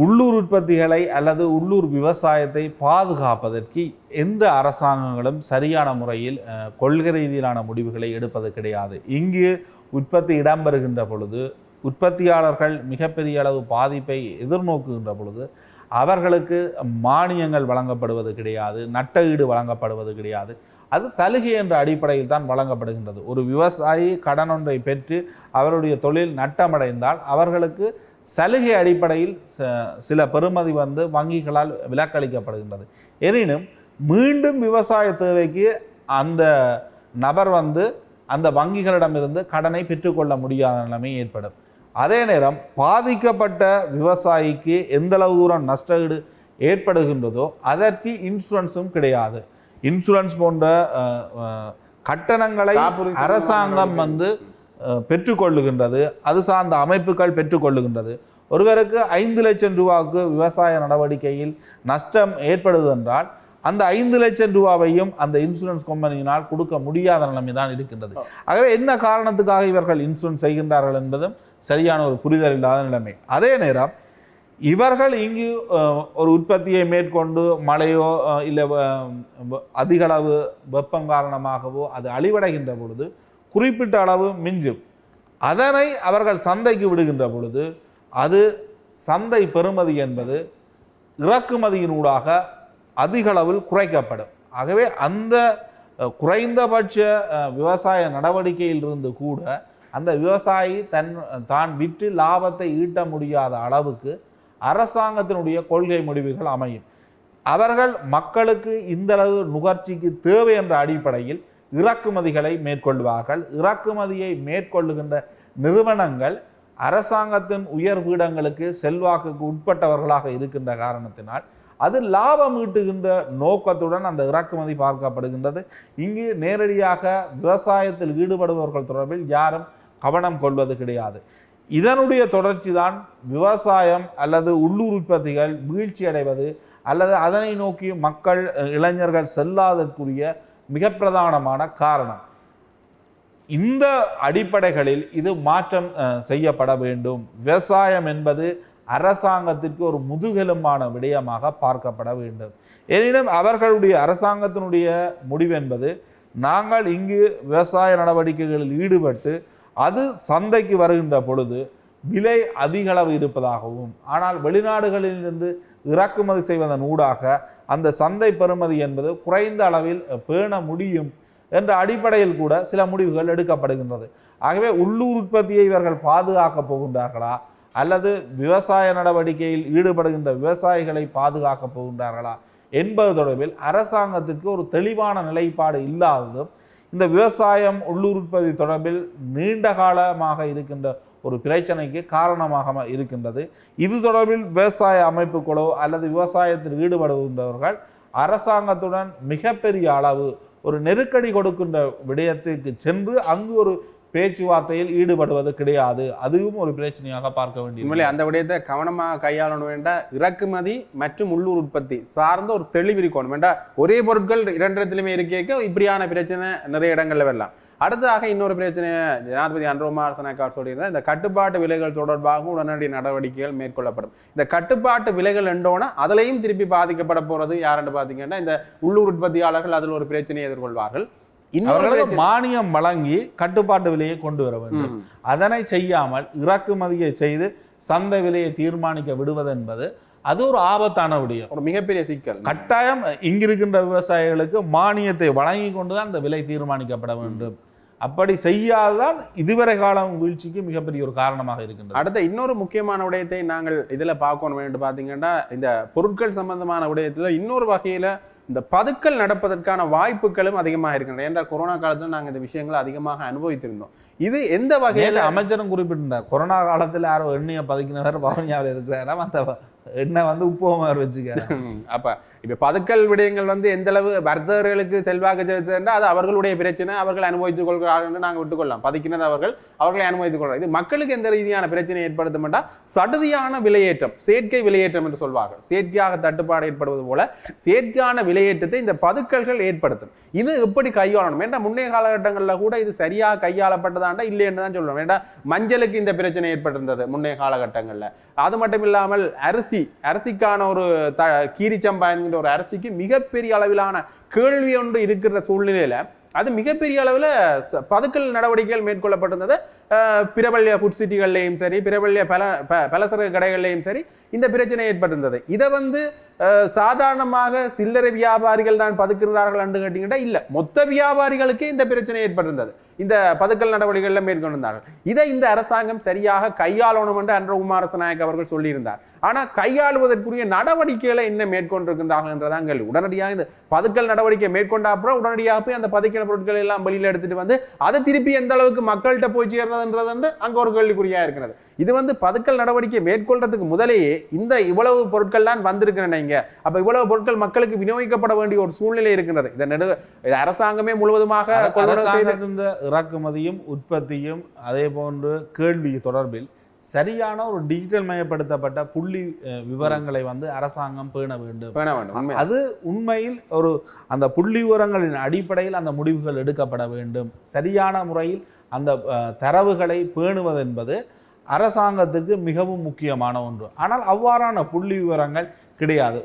உள்ளூர் உற்பத்திகளை அல்லது உள்ளூர் விவசாயத்தை பாதுகாப்பதற்கு எந்த அரசாங்கங்களும் சரியான முறையில் கொள்கை ரீதியிலான முடிவுகளை எடுப்பது கிடையாது. இங்கு உற்பத்தி இடம்பெறுகின்ற பொழுது உற்பத்தியாளர்கள் மிகப்பெரிய அளவு பாதிப்பை எதிர்நோக்குகின்ற பொழுது அவர்களுக்கு மானியங்கள் வழங்கப்படுவது கிடையாது, நட்டஈடு வழங்கப்படுவது கிடையாது. அது சலுகை என்ற அடிப்படையில் தான் வழங்கப்படுகின்றது. ஒரு விவசாயி கடன் ஒன்றை பெற்று அவருடைய தொழில் நட்டமடைந்தால் அவர்களுக்கு சலுகை அடிப்படையில் சில பெறுமதி வங்கிகளால் விலக்களிக்கப்படுகின்றது. எனினும் மீண்டும் விவசாய தேவைக்கு அந்த நபர் அந்த வங்கிகளிடமிருந்து கடனை பெற்றுக்கொள்ள முடியாத நிலைமை ஏற்படும். அதே நேரம் பாதிக்கப்பட்ட விவசாயிக்கு எந்தளவு தூரம் நஷ்டஈடு ஏற்படுகின்றதோ அதற்கு இன்சூரன்ஸும் கிடையாது. இன்சூரன்ஸ் போன்ற கட்டணங்களை அரசாங்கம் பெற்றுக்கொள்ளுகின்றது, அது சார்ந்த அமைப்புகள் பெற்றுக்கொள்ளுகின்றது. ஒருவருக்கு 5 லட்சம் ரூபாவுக்கு விவசாய நடவடிக்கையில் நஷ்டம் ஏற்படுது என்றால் அந்த 5 லட்சம் ரூபாவையும் அந்த இன்சூரன்ஸ் கம்பெனியினால் கொடுக்க முடியாத நிலைமை தான் இருக்கின்றது. ஆகவே என்ன காரணத்துக்காக இவர்கள் இன்சூரன்ஸ் செய்கின்றார்கள் என்பதும் சரியான ஒரு புரிதல் இல்லாத நிலைமை. அதே நேரம் இவர்கள் இங்கு ஒரு உற்பத்தியை மேற்கொண்டு மழையோ இல்லை அதிக அளவு வெப்பம் காரணமாகவோ அது அழிவடைகின்ற பொழுது குறிப்பிட்ட அளவு மிஞ்சும். அதனை அவர்கள் சந்தைக்கு விடுகின்ற பொழுது அது சந்தை பெறுமதி என்பது இறக்குமதியினூடாக அதிக அளவில் குறைக்கப்படும். ஆகவே அந்த குறைந்தபட்ச விவசாய நடவடிக்கையிலிருந்து கூட அந்த விவசாயி தான் விற்று லாபத்தை ஈட்ட முடியாத அளவுக்கு அரசாங்கத்தினுடைய கொள்கை முடிவுகள் அமையும். அவர்கள் மக்களுக்கு இந்தளவு நுகர்ச்சிக்கு தேவை என்ற அடிப்படையில் இறக்குமதிகளை மேற்கொள்வார்கள். இறக்குமதியை மேற்கொள்ளுகின்ற நிறுவனங்கள் அரசாங்கத்தின் உயர் பீடங்களுக்கு செல்வாக்குக்கு உட்பட்டவர்களாக இருக்கின்ற காரணத்தினால் அது லாபம் ஈட்டுகின்ற நோக்கத்துடன் அந்த இறக்குமதி பார்க்கப்படுகின்றது. இங்கு நேரடியாக விவசாயத்தில் ஈடுபடுபவர்கள் தொடர்பில் யாரும் கவனம் கொள்வது கிடையாது. இதனுடைய தொடர்ச்சி தான் விவசாயம் அல்லது உள்ளூர் உற்பத்திகள் வீழ்ச்சி அடைவது அல்லது அதனை நோக்கி மக்கள் இளைஞர்கள் செல்லாதற்குரிய மிக பிரதானமான காரணம். இந்த அடிப்படைகளில் இது மாற்றம் செய்யப்பட வேண்டும். விவசாயம் என்பது அரசாங்கத்திற்கு ஒரு முதுகெலும்பான விடயமாக பார்க்கப்பட வேண்டும். எனினும் அவர்களுடைய அரசாங்கத்தினுடைய முடிவு என்பது நாங்கள் இங்கு விவசாய நடவடிக்கைகளில் ஈடுபட்டு அது சந்தைக்கு வருகின்ற பொழுது விலை அதிகளவு இருப்பதாகவும் ஆனால் வெளிநாடுகளிலிருந்து இறக்குமதி செய்வதன் ஊடாக அந்த சந்தை பெறுமதி என்பது குறைந்த அளவில் பேண முடியும் என்ற அடிப்படையில் கூட சில முடிவுகள் எடுக்கப்படுகின்றது. ஆகவே உள்ளூர் உற்பத்தியை இவர்கள் பாதுகாக்கப் போகின்றார்களா அல்லது விவசாய நடவடிக்கையில் ஈடுபடுகின்ற விவசாயிகளை பாதுகாக்கப் போகின்றார்களா என்பது தொடர்பில் அரசாங்கத்திற்கு ஒரு தெளிவான நிலைப்பாடு இல்லாததும் இந்த விவசாயம் உள்ளூர் உற்பத்தி தொடர்பில் நீண்ட காலமாக இருக்கின்ற ஒரு பிரச்சனைக்கு காரணமாக இருக்கின்றது. இது தொடர்பில் விவசாய அமைப்புகளோ அல்லது விவசாயத்தில் ஈடுபடுகின்றவர்கள் அரசாங்கத்துடன் மிகப்பெரிய அளவு ஒரு நெருக்கடி கொடுக்கின்ற விடயத்துக்கு சென்று அங்கு ஒரு பேச்சுவார்த்தையில் ஈடுபடுவது கிடையாது. அதுவும் ஒரு பிரச்சனையாக பார்க்க வேண்டியது. உண்மையிலே அந்த விடயத்தை கவனமாக கையாளணும் வேண்டாம். இறக்குமதி மற்றும் உள்ளூர் உற்பத்தி சார்ந்த ஒரு தெளிவு இருக்கணும் வேண்டாம். ஒரே பொருட்கள் இரண்டிடத்திலுமே இருக்க இப்படியான பிரச்சனை நிறைய இடங்கள்ல வரலாம். அடுத்ததாக இன்னொரு பிரச்சனை ஜனாதிபதி அன்ரோகுமார் திசாநாயக்க சொல்லியிருந்தார், இந்த கட்டுப்பாட்டு விலைகள் தொடர்பாக உடனடி நடவடிக்கைகள் மேற்கொள்ளப்படும். இந்த கட்டுப்பாட்டு விலைகள் என்றோன்னா அதிலையும் திருப்பி பாதிக்கப்பட போறது யாருன்னு பார்த்தீங்கன்னா இந்த உள்ளூர் உற்பத்தியாளர்கள் அதில் ஒரு பிரச்சனையை எதிர்கொள்வார்கள். இன்னொரு மானியம் வழங்கி கட்டுப்பாட்டு விலையை கொண்டு வர வேண்டும். அதனை செய்யாமல் இறக்குமதியை செய்து சந்தை விலையை தீர்மானிக்க விடுவது என்பது அது ஒரு ஆபத்தான விடயம், ஒரு மிகப்பெரிய சிக்கல். கட்டாயம் இங்கிருக்கின்ற விவசாயிகளுக்கு மானியத்தை வழங்கி கொண்டுதான் இந்த விலை தீர்மானிக்கப்பட வேண்டும். அப்படி செய்யாதான் இதுவரை காலம் வீழ்ச்சிக்கு மிகப்பெரிய ஒரு காரணமாக இருக்கின்றது. அடுத்த இன்னொரு முக்கியமான விடயத்தை நாங்கள் இதில் பார்க்கணும் வேண்டும் பார்த்தீங்கன்னா இந்த பொருட்கள் சம்பந்தமான விடயத்தில் இன்னொரு வகையில் இந்த பதுக்கல் நடப்பதற்கான வாய்ப்புகளும் அதிகமாக இருக்கின்றன. ஏன்றால் கொரோனா காலத்தில் நாங்கள் இந்த விஷயங்களை அதிகமாக அனுபவித்திருந்தோம். இது எந்த வகையில் அமைச்சரும் குறிப்பிட்டிருந்தார், கொரோனா காலத்தில் யாரோ எண்ணெயை பதுக்கினவர் பவனியாவில் இருக்கிறாராம், அந்த எண்ணெய் உப்புமார் வச்சுக்கிறேன். அப்போ இப்போ பதுக்கல் விடயங்கள் எந்த அளவு வர்த்தகர்களுக்கு செல்வாக்கு செலுத்துதுன்னா அது அவர்களுடைய பிரச்சனை, அவர்கள் அனுபவித்துக் கொள்கிறார்கள் என்று நாங்கள் விட்டுக்கொள்ளலாம். பதுக்கினது அவர்களை அனுபவித்துக் கொள்கிறார். இது மக்களுக்கு எந்த ரீதியான பிரச்சனை ஏற்படுத்தும் என்றால் சடுதியான விலையேற்றம், செயற்கை விலையேற்றம் என்று சொல்வார்கள். செயற்கையாக தட்டுப்பாடு ஏற்படுவது போல செயற்கையான விலையேற்றத்தை இந்த பதுக்கல்கள் ஏற்படுத்தும். இது எப்படி கையாளணும் என்றால் முன்னைய காலகட்டங்களில் கூட இது சரியாக கையாளப்பட்டதாண்டா இல்லை என்று தான் சொல்லணும். ஏன்னா மஞ்சளுக்கு இந்த பிரச்சனை ஏற்பட்டிருந்தது முன்னைய காலகட்டங்களில். அது மட்டும் இல்லாமல் அரிசிக்கான ஒரு கீரிச்சம்பா என்கிற ஒரு அரிசிக்கு மிகப்பெரிய அளவிலான கேள்வி ஒன்று இருக்கிற சூழ்நிலையில அது மிகப்பெரிய அளவில் பதுக்கல் நடவடிக்கைகள் மேற்கொள்ளப்பட்டிருந்தது. பிரபல்ய ஃபுட் சிட்டிகள்லையும் சரி, பிரபல்ய பலசரக்கு கடைகள்லையும் சரி இந்த பிரச்சனை ஏற்பட்டிருந்தது. இதை சாதாரணமாக சில்லறை வியாபாரிகள் தான் பதுக்குகிறார்கள் என்று கேட்டீங்கன்னா இல்லை, மொத்த வியாபாரிகளுக்கே இந்த பிரச்சனை ஏற்பட்டிருந்தது. இந்த பதுக்கல் நடவடிக்கைகளில் மேற்கொண்டிருந்தார்கள். இதை இந்த அரசாங்கம் சரியாக கையாளணும் என்று அன்ரோகுமார் திசாநாயக்க அவர்கள் சொல்லியிருந்தார். ஆனால் கையாளுவதற்குரிய நடவடிக்கைகளை என்ன மேற்கொண்டிருக்கின்றார்கள் என்றதான் கேள்வி. உடனடியாக இந்த பதுக்கல் நடவடிக்கை மேற்கொண்ட அப்புறம் உடனடியாக போய் அந்த பதுக்கின பொருட்கள் எல்லாம் வெளியில் எடுத்துட்டு அதை திருப்பி எந்த அளவுக்கு மக்கள்கிட்ட போய் சேர்றதுன்றது அங்கே ஒரு கேள்விக்குறியா இருக்கிறது. இது பதுக்கல் நடவடிக்கை மேற்கொள்றதுக்கு முதலேயே இந்த இவ்வளவு பொருட்கள் தான் வந்திருக்கிறேன். அப்ப இவ்வளவு பொருட்கள் மக்களுக்கு விநியோகிக்கப்பட வேண்டிய ஒரு சூழ்நிலை இருக்கின்றது. இதை அரசாங்கமே முழுவதுமாக இறக்குமதியும் உற்பத்தியும் அதே போன்று கேள்வி தொடர்பில் சரியான ஒரு டிஜிட்டல் மயப்படுத்தப்பட்ட புள்ளி விவரங்களை அரசாங்கம் பேண வேண்டும். அது உண்மையில் ஒரு அந்த புள்ளி விவரங்களின் அடிப்படையில் அந்த முடிவுகள் எடுக்கப்பட வேண்டும். சரியான முறையில் அந்த தரவுகளை பேணுவது என்பது அரசாங்கத்திற்கு மிகவும் முக்கியமான ஒன்று. ஆனால் அவ்வாறான புள்ளி விவரங்கள் கிடையாது.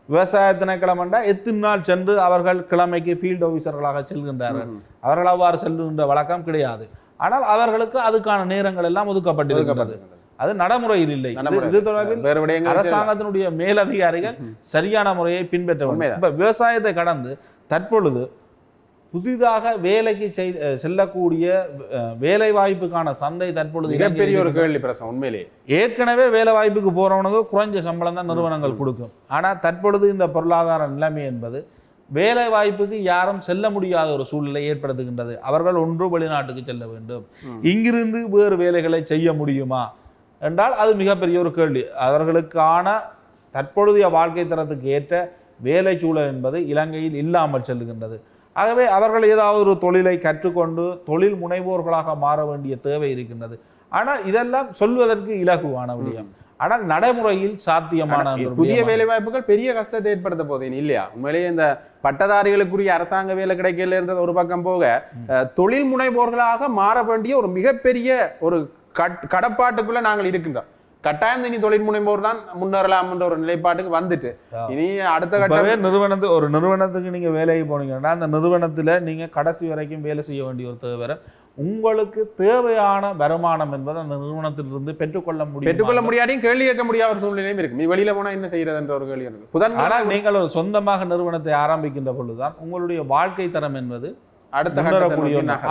விவசாய திணைக்களம் என்றால் எத்தனை நாள் சென்று அவர்கள் கிழமைக்கு ஃபீல்டு ஆஃபீஸர்களாக செல்கின்றார்கள். அவர்கள் அவ்வாறு செல்கின்ற வழக்கம் கிடையாது. ஆனால் அவர்களுக்கு அதுக்கான நேரங்கள் எல்லாம் ஒதுக்கப்பட்டிருக்கிறது. அது நடைமுறையில் இல்லை. இது தொடர்பில் அரசாங்கத்தினுடைய மேலதிகாரிகள் சரியான முறையை பின்பற்ற வேண்டும். இப்ப விவசாயத்தை கடந்து தற்பொழுது புதிதாக வேலைக்கு செல்லக்கூடிய வேலை வாய்ப்புக்கான சந்தை தற்பொழுது மிகப்பெரிய ஒரு கேள்வி பிரச்சனை. உண்மையிலே ஏற்கனவே வேலை வாய்ப்புக்கு போறவனுக்கு குறைஞ்ச சம்பளம் தான் நிறுவனங்கள் கொடுக்கும். ஆனால் தற்பொழுது இந்த பொருளாதார நிலைமை என்பது வேலை வாய்ப்புக்கு யாரும் செல்ல முடியாத ஒரு சூழ்நிலை ஏற்படுத்துகின்றது. அவர்கள் ஒன்று வெளிநாட்டுக்கு செல்ல வேண்டும், இங்கிருந்து வேறு வேலைகளை செய்ய முடியுமா என்றால் அது மிகப்பெரிய ஒரு கேள்வி. அவர்களுக்கான தற்பொழுதைய வாழ்க்கை தரத்துக்கு ஏற்ற வேலை சூழல் என்பது இலங்கையில் இல்லாமல் செல்லுகின்றது. ஆகவே அவர்கள் ஏதாவது ஒரு தொழிலை கற்றுக்கொண்டு தொழில் முனைவோர்களாக மாற வேண்டிய தேவை இருக்கின்றது. ஆனால் இதெல்லாம் சொல்வதற்கு இலகுவான விடயம், ஆனால் நடைமுறையில் சாத்தியமான புதிய வேலை வாய்ப்புகள் பெரிய கஷ்டத்தை ஏற்படுத்த போதேன் இல்லையா? உண்மையிலேயே இந்த பட்டதாரிகளுக்குரிய அரசாங்க வேலை கிடைக்கலன்றது ஒரு பக்கம் போக, தொழில் முனைவோர்களாக மாற வேண்டிய ஒரு மிகப்பெரிய ஒரு கடப்பாட்டுக்குள்ள நாங்கள் இருக்கின்றோம். கட்டாயம் இனி தொழில் முனைவோர் தான் முன்னேறலாம் என்ற ஒரு நிலைப்பாட்டுக்கு வந்துட்டு இனி அடுத்த கட்ட ஒரு நிறுவனத்துக்கு நீங்க வேலைக்கு போனீங்கன்னா அந்த நிறுவனத்துல நீங்க கடைசி வரைக்கும் வேலை செய்ய வேண்டிய ஒரு தேவை, உங்களுக்கு தேவையான வருமானம் என்பது அந்த நிறுவனத்திலிருந்து பெற்றுக்கொள்ள முடியாதையும் கேள்வி கேட்க முடியாத ஒரு சூழ்நிலையும் இருக்கு. நீ வெளியில போனா என்ன செய்யறது என்ற ஒரு கேள்வி இருக்கு. ஆனால் நீங்கள் ஒரு சொந்தமாக நிறுவனத்தை ஆரம்பிக்கின்ற பொழுதுதான் உங்களுடைய வாழ்க்கை தரம் என்பது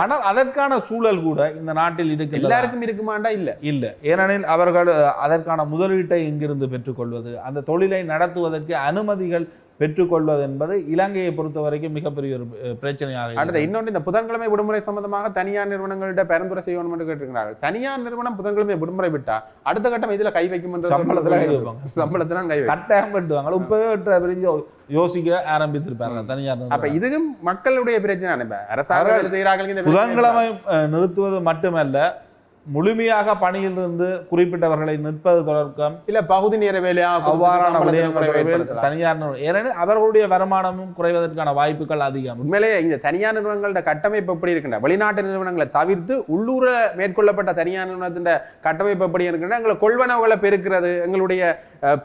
ஆனால் அதற்கான சூழல் கூட இந்த நாட்டில் இருக்கு. எல்லாருக்கும் இருக்குமாண்டா இல்ல. ஏனெனில் அவர்கள் அதற்கான முதலீட்டை எங்கிருந்து பெற்றுக்கொள்வது, அந்த தொழிலை நடத்துவதற்கு அனுமதிகள் பெற்றுக்கொள்வது என்பது இலங்கையை பொறுத்த வரைக்கும் மிகப்பெரிய ஒரு பிரச்சனையாக. அடுத்த இன்னொன்று, இந்த புதன்கிழமை விடுமுறை சம்பந்தமாக தனியார் நிறுவனங்கள்ட்ட பரிந்துரை செய்யணும் என்று கேட்டிருக்கிறார்கள். தனியார் நிறுவனம் புதன்கிழமை விடுமுறை விட்டா அடுத்த கட்டம் இதுல கை வைக்கும் என்று சம்பளத்துல கை கட்டாயம் கட்டுவாங்க. இப்ப யோசிக்க ஆரம்பித்திருப்பாங்க தனியார். அப்ப இதுவும் மக்களுடைய பிரச்சனை. அரசாங்கம் செய்யறாங்க. புதன்கிழமை நிறுத்துவது மட்டுமல்ல, முழுமையாக பணியிலிருந்து குறிப்பிட்டவர்களை நிற்பது தொடக்கம் இல்ல பகுதி நேர வேலையா அவ்வாறான தனியார், ஏனெனில் அவர்களுடைய வருமானமும் குறைவதற்கான வாய்ப்புகள் அதிகம். உண்மையிலேயே இந்த தனியார் நிறுவனங்களோட கட்டமைப்பு எப்படி இருக்கின்ற, வெளிநாட்டு நிறுவனங்களை தவிர்த்து உள்ளூர மேற்கொள்ளப்பட்ட தனியார் நிறுவனத்தின் கட்டமைப்பு எப்படி இருக்கின்ற, எங்களை கொள்வனவுகளை பெருக்கிறது, எங்களுடைய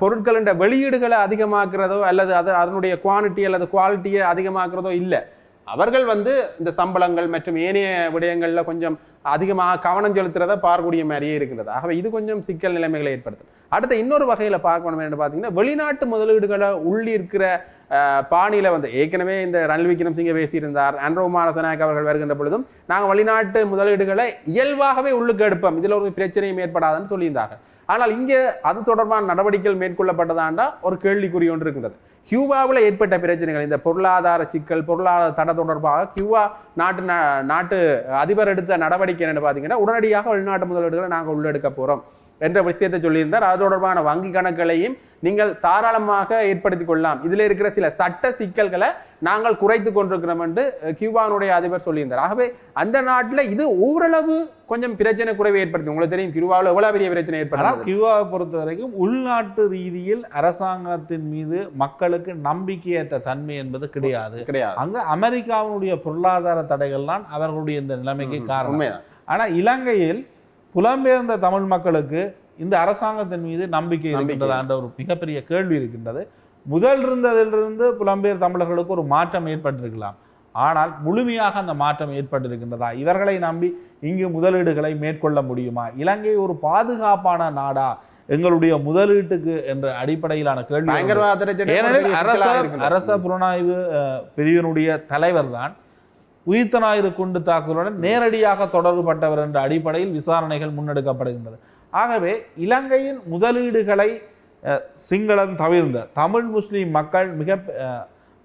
பொருட்களின் வெளியீடுகளை அதிகமாக்குறதோ அல்லது அதனுடைய குவான்டிட்டி அல்லது குவாலிட்டியை அதிகமாக்குறதோ இல்லை. அவர்கள் இந்த சம்பளங்கள் மற்றும் ஏனைய விடயங்கள்ல கொஞ்சம் அதிகமாக கவனம் செலுத்துறதை பார்க்கக்கூடிய மாதிரியே இருக்கிறது. ஆகவே இது கொஞ்சம் சிக்கல் நிலைமைகளை ஏற்படுத்தும். அடுத்த இன்னொரு வகையில் பார்க்கணும் என்று பார்த்தீங்கன்னா, வெளிநாட்டு முதலீடுகளை உள்ளிருக்கிற பாணியில் ஏற்கனவே இந்த ரணில் விக்ரமசிங்கே பேசியிருந்தார். அன்ரோ மாரசநாயக் அவர்கள் வருகின்ற பொழுதும் நாங்கள் வெளிநாட்டு முதலீடுகளை இயல்பாகவே உள்ளுக்கு எடுப்போம், இதில் ஒரு பிரச்சனையும் ஏற்படாதுன்னு சொல்லியிருந்தாங்க. ஆனால் இங்கே அது தொடர்பான நடவடிக்கைகள் மேற்கொள்ளப்பட்டதாண்டா ஒரு கேள்விக்குறி ஒன்று இருக்கின்றது. கியூபாவில் ஏற்பட்ட பிரச்சனைகள், இந்த பொருளாதார சிக்கல், பொருளாதார தடை தொடர்பாக கியூபா நாட்டு அதிபர் எடுத்த நடவடிக்கை என்னன்னு பார்த்தீங்கன்னா, உடனடியாக வெளிநாட்டு முதலீடுகளை நாங்கள் உள்ளெடுக்க போகிறோம் என்ற விஷயத்தை சொல்லியிருந்தார். அது தொடர்பான வங்கி கணக்குகளையும் நீங்கள் தாராளமாக ஏற்படுத்திக் கொள்ளலாம், இதில் இருக்கிற சில சட்ட சிக்கல்களை நாங்கள் குறைத்து கொண்டிருக்கிறோம் என்று கியூபானுடைய அதிபர் சொல்லியிருந்தார். ஆகவே அந்த நாட்டில் இது ஓரளவு கொஞ்சம் பிரச்சனை குறைவை ஏற்படுத்தி, உங்களுக்கு தெரியும் கியூபாவில் எவ்வளவு பெரிய பிரச்சனை ஏற்படும். கியூபாவை பொறுத்த வரைக்கும் உள்நாட்டு ரீதியில் அரசாங்கத்தின் மீது மக்களுக்கு நம்பிக்கையற்ற தன்மை என்பது கிடையாது. அங்க அமெரிக்காவினுடைய பொருளாதார தடைகள் தான் அவர்களுடைய இந்த நிலைமைக்கு காரணம். ஆனா இலங்கையில் புலம்பெயர்ந்த தமிழ் மக்களுக்கு இந்த அரசாங்கத்தின் மீது நம்பிக்கை இருக்கின்றதா என்ற ஒரு மிகப்பெரிய கேள்வி இருக்கின்றது. முதல் இருந்ததிலிருந்து புலம்பெயர் தமிழர்களுக்கு ஒரு மாற்றம் ஏற்பட்டிருக்கலாம், ஆனால் முழுமையாக அந்த மாற்றம் ஏற்பட்டிருக்கின்றதா? இவர்களை நம்பி இங்கு முதலீடுகளை மேற்கொள்ள முடியுமா? இலங்கை ஒரு பாதுகாப்பான நாடா எங்களுடைய முதலீட்டுக்கு என்ற அடிப்படையிலான கேள்வி. அரச புலனாய்வு பிரிவினுடைய தலைவர் தான் உயிர்த்த ஞாயிறு குண்டு தாக்குதலுடன் நேரடியாக தொடர்புபட்டவர் என்ற அடிப்படையில் விசாரணைகள் முன்னெடுக்கப்படுகின்றது. ஆகவே இலங்கையின் முதலீடுகளை சிங்களம் தவிர்ந்த தமிழ் முஸ்லீம் மக்கள் மிக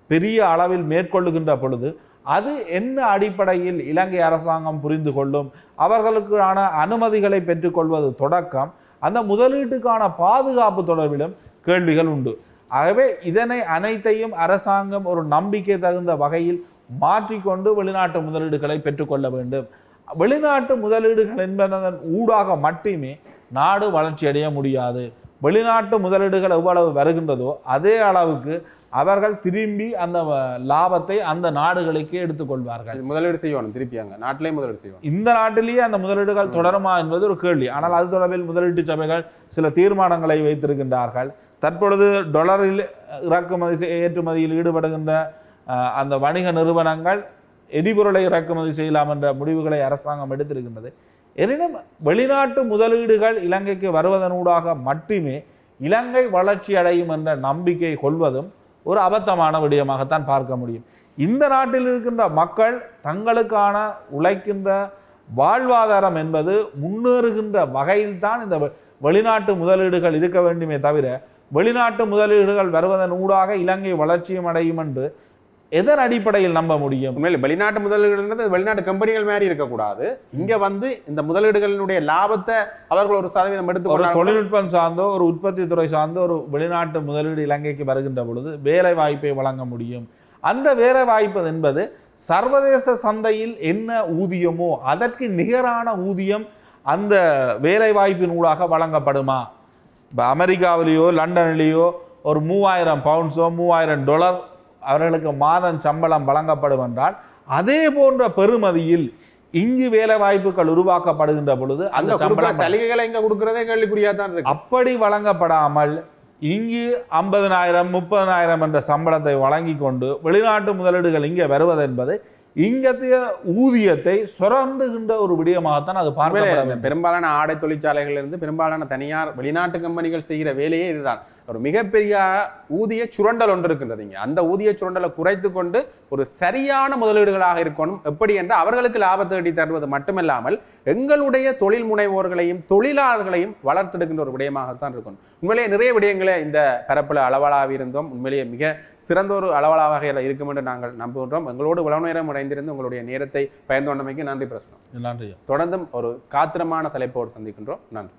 பெரிய அளவில் மேற்கொள்ளுகின்ற பொழுது அது என்ன அடிப்படையில் இலங்கை அரசாங்கம் புரிந்து கொள்ளும்? அவர்களுக்கான அனுமதிகளை பெற்றுக்கொள்வது தொடக்கம் அந்த முதலீட்டுக்கான பாதுகாப்பு தொடர்பிலும் கேள்விகள் உண்டு. ஆகவே இதனை அனைத்தையும் அரசாங்கம் ஒரு நம்பிக்கை தகுந்த வகையில் மாற்றிக்கொண்டு வெளிநாட்டு முதலீடுகளை பெற்றுக்கொள்ள வேண்டும். வெளிநாட்டு முதலீடுகள் என்பதன் ஊடாக மட்டுமே நாடு வளர்ச்சி அடைய முடியாது. வெளிநாட்டு முதலீடுகள் எவ்வளவு வருகின்றதோ அதே அளவுக்கு அவர்கள் திரும்பி அந்த லாபத்தை அந்த நாடுகளுக்கு எடுத்துக்கொள்வார்கள். முதலீடு செய்வாங்க, திருப்பி அங்க நாட்டிலே முதலீடு செய்வாங்க. இந்த நாட்டிலேயே அந்த முதலீடுகள் தொடருமா என்பது ஒரு கேள்வி. ஆனால் அது தொடர்பில் முதலீட்டு சபைகள் சில தீர்மானங்களை வைத்திருக்கின்றார்கள். தற்பொழுது டாலரில் இறக்குமதி ஏற்றுமதியில் ஈடுபடுகின்ற அந்த வணிக நிறுவனங்கள் எரிபொருளை இறக்குமதி செய்யலாம் என்ற முடிவுகளை அரசாங்கம் எடுத்திருக்கின்றது. எனினும் வெளிநாட்டு முதலீடுகள் இலங்கைக்கு வருவதனூடாக மட்டுமே இலங்கை வளர்ச்சி அடையும் என்ற நம்பிக்கை கொள்வதும் ஒரு அபத்தமான விடயமாகத்தான் பார்க்க முடியும். இந்த நாட்டில் இருக்கின்ற மக்கள் தங்களுக்கான உழைக்கின்ற வாழ்வாதாரம் என்பது முன்னேறுகின்ற வகையில்தான் இந்த வெளிநாட்டு முதலீடுகள் இருக்க வேண்டுமே தவிர வெளிநாட்டு முதலீடுகள் வருவதன் ஊடாக இலங்கை வளர்ச்சியும் அடையும் என்று எதன் அடிப்படையில் நம்ப முடியும்? உண்மையில வெளிநாட்டு முதலீடுன்றது வெளிநாட்டு கம்பெனிகள் மாதிரி இருக்கக்கூடாது. இங்க வந்து இந்த முதலீடுகளினுடைய லாபத்தை அவர்கள் ஒரு சதவீதம் எடுத்து ஒரு தொழில்நுட்பம் சார்ந்தோ ஒரு உற்பத்தி துறை சார்ந்தோ ஒரு வெளிநாட்டு முதலீடு இலங்கைக்கு வருகின்ற பொழுது வேலை வாய்ப்பை வழங்க முடியும். அந்த வேலை வாய்ப்பு என்பது சர்வதேச சந்தையில் என்ன ஊதியமோ அதற்கு நிகரான ஊதியம் அந்த வேலை வாய்ப்பின் ஊடாக வழங்கப்படுமா? இப்போ அமெரிக்காவிலேயோ லண்டன்லேயோ ஒரு 3000 பவுண்ட்ஸோ $3000 அவர்களுக்கு மாதம் சம்பளம் வழங்கப்படும் என்றால் அதே போன்ற பெறுமதியில் இங்கு வேலை வாய்ப்புகள் உருவாக்கப்படுகின்ற பொழுது அந்த சம்பளம் சலுகைகளை இங்க கொடுக்கிறதே கேள்விக்குறியா தான் இருக்கு. அப்படி வழங்கப்படாமல் இங்கு 50,000 30,000 என்ற சம்பளத்தை வழங்கி கொண்டு வெளிநாட்டு முதலீடுகள் இங்கே வருவது என்பது இங்கத்திய ஊதியத்தை சுரண்டுகின்ற ஒரு விடயமாகத்தான் அது பார்க்கப்பட. பெரும்பாலான ஆடை தொழிற்சாலைகள் இருந்து பெரும்பாலான தனியார் வெளிநாட்டு கம்பெனிகள் செய்கிற வேலையே இதுதான். ஒரு மிகப்பெரிய ஊதிய சுரண்டல் ஒன்று இருக்கின்றது. இங்கே அந்த ஊதிய சுரண்டலை குறைத்து கொண்டு ஒரு சரியான முதலீடுகளாக இருக்கணும். எப்படி என்றால் அவர்களுக்கு லாபத்தை ஈட்டி தருவது மட்டுமல்லாமல் எங்களுடைய தொழில் முனைவோர்களையும் தொழிலாளர்களையும் வளர்த்தெடுக்கின்ற ஒரு விடயமாகத்தான் இருக்கணும். உண்மையிலேயே நிறைய விடயங்களை இந்த பரப்பில் அளவலாக இருந்தோம். உண்மையிலேயே மிக சிறந்த ஒரு அளவலாக இருக்கும் என்று நாங்கள் நம்புகின்றோம். எங்களோடு இவ்வளவு நேரம் இணைந்திருந்து உங்களுடைய நேரத்தை பயந்தோண்டமைக்கு நன்றி பிரச்சனை. நன்றி. தொடர்ந்தும் ஒரு காத்திரமான தலைப்போடு சந்திக்கின்றோம். நன்றி.